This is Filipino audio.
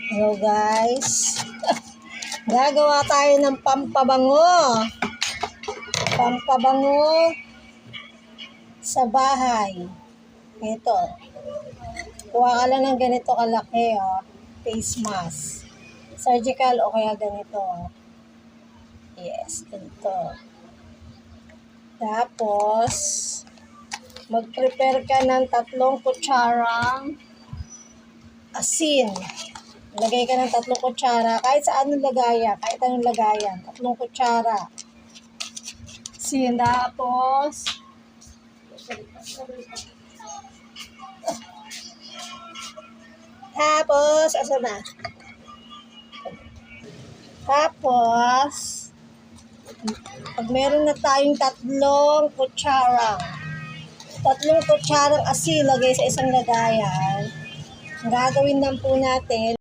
Hello guys. Gagawa tayo ng pampabango. Pampabango sa bahay. Ito. Kuha ka lang ng ganito kalaki, oh. Face mask. Surgical o kaya ganito. Yes, ganito. Tapos, mag-prepare ka ng 3 kutsarang asin. Lagay ka ng 3 kutsara. Kahit saan ang lagayan. Kahit anong lagayan. 3 kutsara. Asin. Tapos, asa na? Tapos, pag meron na tayong 3 kutsarang asin, lagay sa isang lagayan. Ang gagawin lang po natin,